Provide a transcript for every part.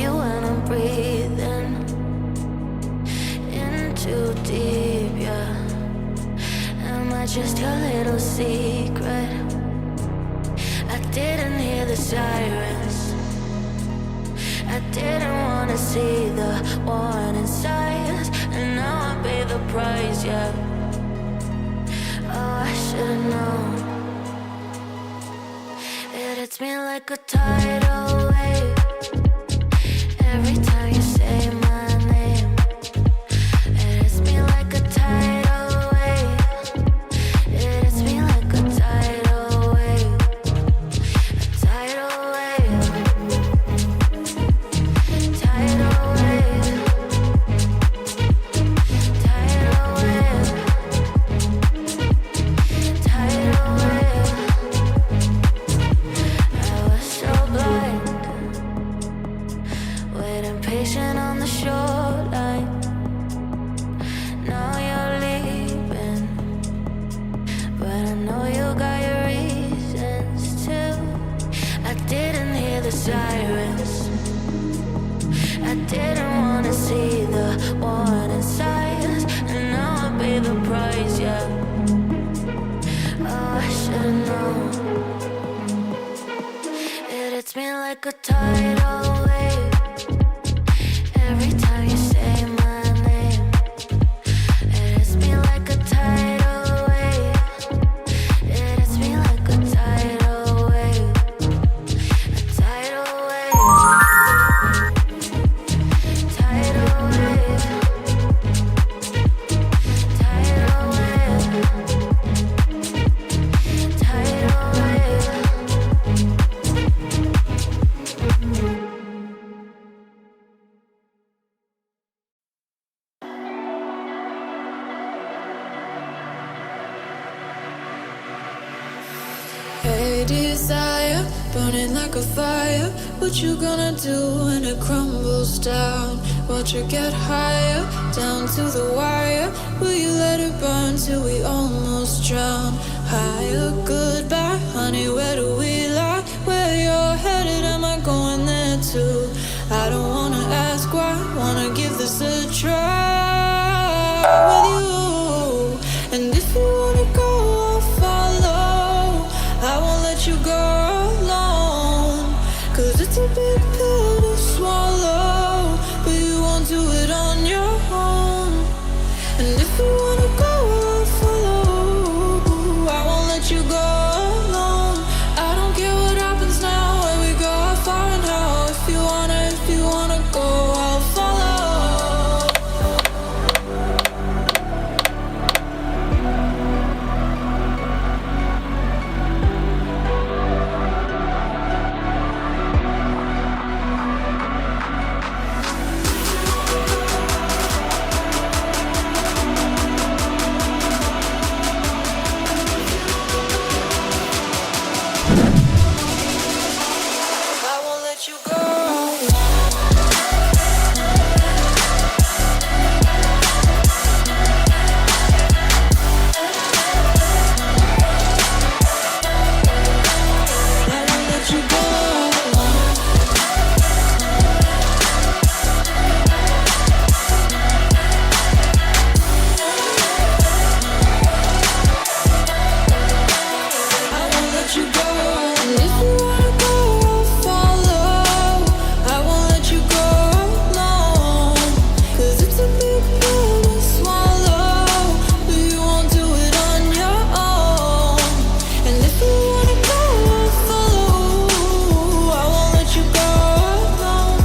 you when I'm breathing in too deep, yeah. Am I just your little secret? I didn't hear the sirens, I didn't wanna see the warning signs, and now I pay the price, yeah. Oh, I should've known. It hits me like a tidal wave every time you say my name. It hits me like a tidal wave. It hits me like a tidal wave. A tidal wave. Tidal wave. Tidal wave. Tidal wave. I was so blind, waiting patient on the shoreline. Now you're leaving, but I know you got your reasons too. I didn't hear the sirens, I didn't wanna see the warning signs, and now I pay the price, yeah. Oh, I should've known. It hits me like a tidal wave every time you say my name. It hits me like a tidal wave. It hits me like a tidal wave. A tidal wave. Tidal wave. Tidal wave. Tidal wave. Hey desire, burning like a fire. What you gonna do when it crumbles down? Watch it get higher, down to the wire. Will you let it burn till we almost drown? Higher, goodbye, honey, where do we lie? Where you're headed, am I going there too? I don't wanna ask why, wanna give this a try with you. And if you wanna go, I'll follow. I won't let you go alone, 'cause it's a big pill to swallow, but you won't do it on your own. And if you wanna go, I'll follow. I won't let you go alone. I don't care what happens now, where we go, how far and how. If you wanna go, I'll follow. I won't let you go. I won't let you go. I won't let you go. And if you wanna go, I'll follow. I won't let you go alone, 'cause it's a big pill to swallow, but you won't do it on your own. And if you wanna go, I'll follow. I won't let you go alone.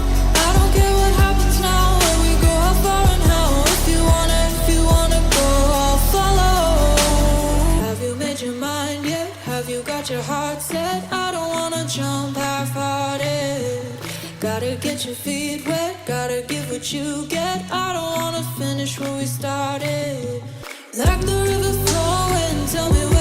I don't care what happens now, where we go, how far and how. If you wanna go, I'll follow. Have you made your mind yet? Have you got your heart set? I don't wanna jump half-hearted. Gotta get your feet wet, gotta give what you get. I don't wanna finish where we started. Like the river flowing, tell me where